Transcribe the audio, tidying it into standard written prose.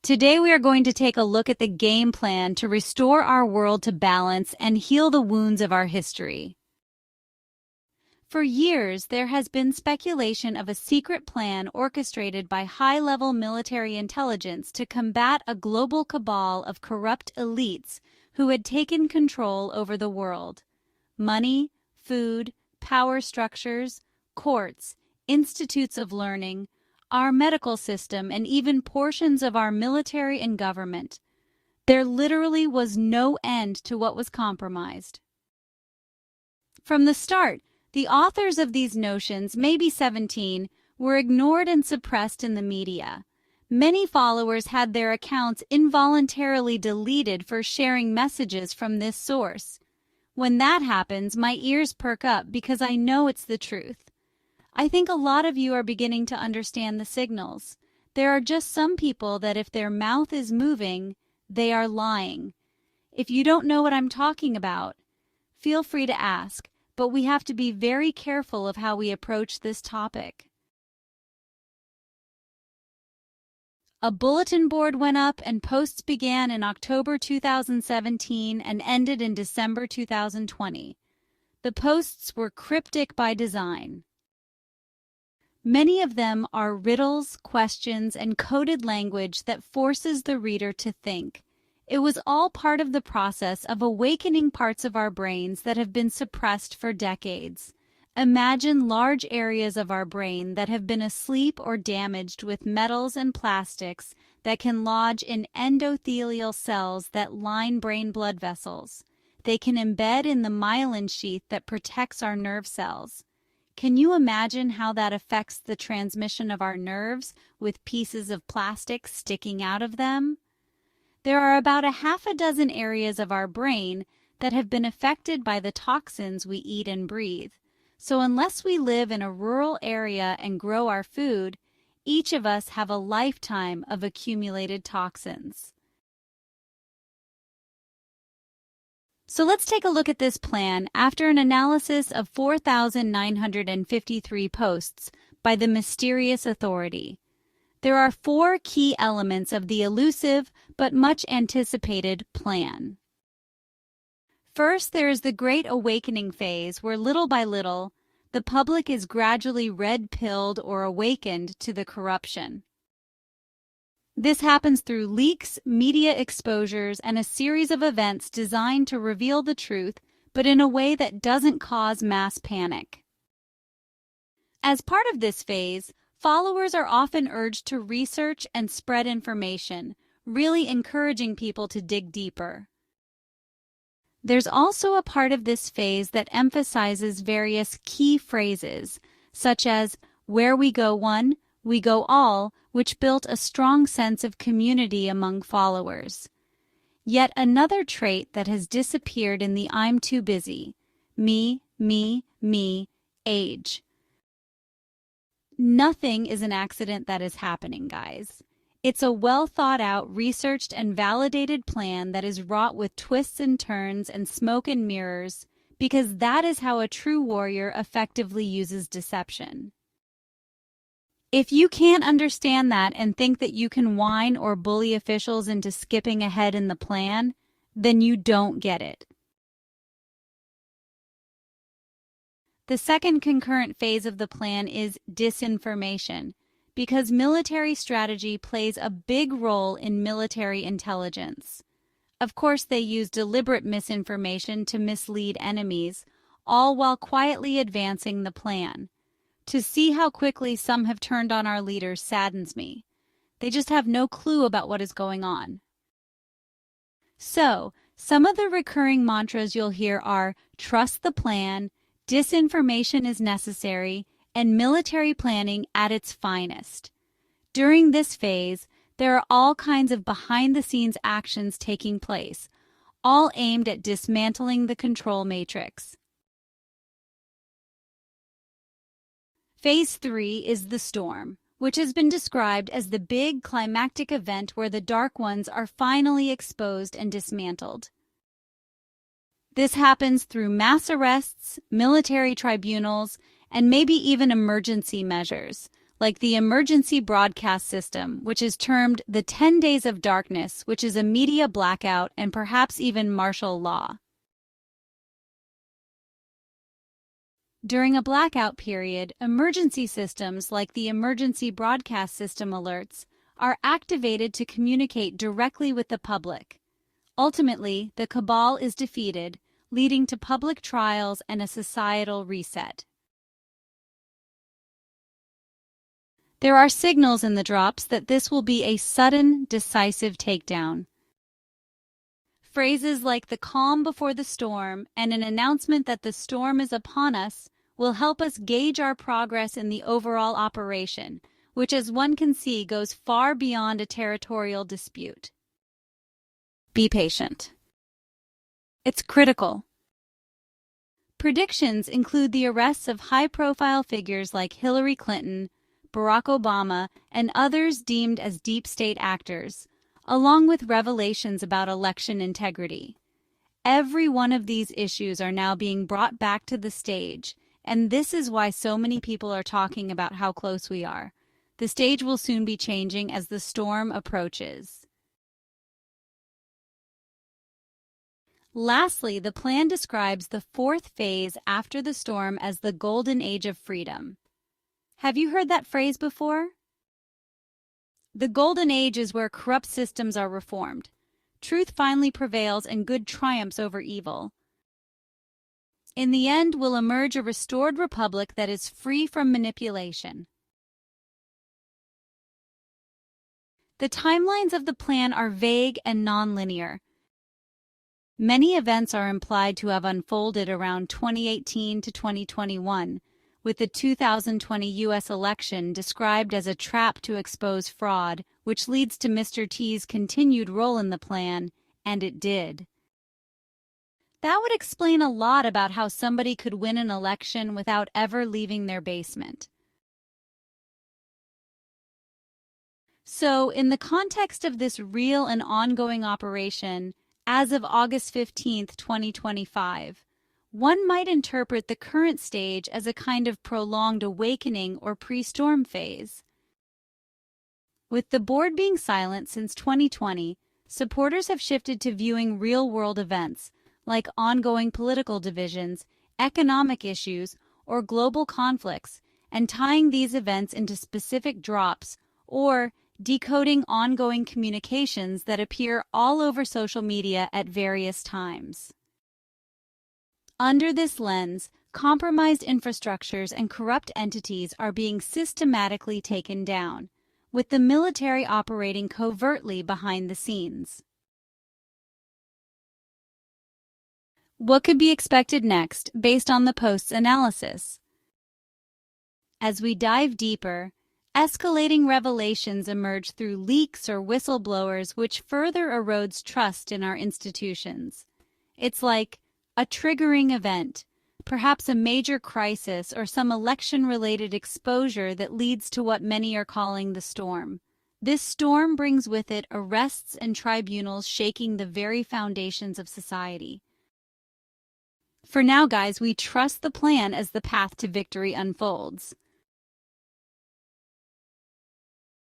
Today we are going to take a look at the game plan to restore our world to balance and heal the wounds of our history. For years, there has been speculation of a secret plan orchestrated by high-level military intelligence to combat a global cabal of corrupt elites who had taken control over the world. Money, food, power structures, courts, institutes of learning, our medical system, and even portions of our military and government. There literally was no end to what was compromised. From the start, the authors of these notions, maybe 17, were ignored and suppressed in the media. Many followers had their accounts involuntarily deleted for sharing messages from this source. When that happens, my ears perk up because I know it's the truth. I think a lot of you are beginning to understand the signals. There are just some people that if their mouth is moving, they are lying. If you don't know what I'm talking about, feel free to ask, but we have to be very careful of how we approach this topic. A bulletin board went up and posts began in October 2017 and ended in December 2020. The posts were cryptic by design. Many of them are riddles, questions, and coded language that forces the reader to think. It was all part of the process of awakening parts of our brains that have been suppressed for decades. Imagine large areas of our brain that have been asleep or damaged with metals and plastics that can lodge in endothelial cells that line brain blood vessels. They can embed in the myelin sheath that protects our nerve cells. Can you imagine how that affects the transmission of our nerves with pieces of plastic sticking out of them? There are about a half a dozen areas of our brain that have been affected by the toxins we eat and breathe. So unless we live in a rural area and grow our food, each of us have a lifetime of accumulated toxins. So let's take a look at this plan after an analysis of 4,953 posts by the mysterious authority. There are 4 key elements of the elusive but much anticipated plan. First, there is the Great Awakening phase where little by little, the public is gradually red-pilled or awakened to the corruption. This happens through leaks, media exposures, and a series of events designed to reveal the truth, but in a way that doesn't cause mass panic. As part of this phase, followers are often urged to research and spread information, really encouraging people to dig deeper. There's also a part of this phase that emphasizes various key phrases, such as, "Where we go one, we go all," which built a strong sense of community among followers. Yet another trait that has disappeared in the "I'm too busy," me, age. Nothing is an accident that is happening, guys. It's a well-thought-out, researched, and validated plan that is wrought with twists and turns and smoke and mirrors, because that is how a true warrior effectively uses deception. If you can't understand that and think that you can whine or bully officials into skipping ahead in the plan, then you don't get it. The second concurrent phase of the plan is disinformation, because military strategy plays a big role in military intelligence. Of course, they use deliberate misinformation to mislead enemies, all while quietly advancing the plan. To see how quickly some have turned on our leaders saddens me. They just have no clue about what is going on. So, some of the recurring mantras you'll hear are trust the plan, disinformation is necessary, and military planning at its finest. During this phase, there are all kinds of behind-the-scenes actions taking place, all aimed at dismantling the control matrix. Phase 3 is the storm, which has been described as the big climactic event where the Dark Ones are finally exposed and dismantled. This happens through mass arrests, military tribunals, and maybe even emergency measures, like the emergency broadcast system, which is termed the 10 Days of Darkness, which is a media blackout and perhaps even martial law. During a blackout period, emergency systems like the emergency broadcast system alerts are activated to communicate directly with the public. Ultimately, the cabal is defeated, leading to public trials and a societal reset. There are signals in the drops that this will be a sudden, decisive takedown. Phrases like the calm before the storm and an announcement that the storm is upon us will help us gauge our progress in the overall operation, which, as one can see, goes far beyond a territorial dispute. Be patient. It's critical. Predictions include the arrests of high-profile figures like Hillary Clinton, Barack Obama, and others deemed as deep state actors, along with revelations about election integrity. Every one of these issues are now being brought back to the stage, and this is why so many people are talking about how close we are. The stage will soon be changing as the storm approaches. Lastly, the plan describes the fourth phase after the storm as the Golden Age of Freedom. Have you heard that phrase before? The Golden Age is where corrupt systems are reformed. Truth finally prevails and good triumphs over evil. In the end will emerge a restored republic that is free from manipulation. The timelines of the plan are vague and nonlinear. Many events are implied to have unfolded around 2018 to 2021, with the 2020 U.S. election described as a trap to expose fraud, which leads to Mr. T's continued role in the plan, and it did. That would explain a lot about how somebody could win an election without ever leaving their basement. So, in the context of this real and ongoing operation, as of August 15, 2025, one might interpret the current stage as a kind of prolonged awakening or pre-storm phase. With the board being silent since 2020, supporters have shifted to viewing real-world events like ongoing political divisions, economic issues, or global conflicts, and tying these events into specific drops or decoding ongoing communications that appear all over social media at various times. Under this lens, compromised infrastructures and corrupt entities are being systematically taken down, with the military operating covertly behind the scenes. What could be expected next based on the post's analysis? As we dive deeper, escalating revelations emerge through leaks or whistleblowers, which further erodes trust in our institutions. It's like a triggering event, perhaps a major crisis or some election-related exposure that leads to what many are calling the storm. This storm brings with it arrests and tribunals shaking the very foundations of society. For now, guys, we trust the plan as the path to victory unfolds.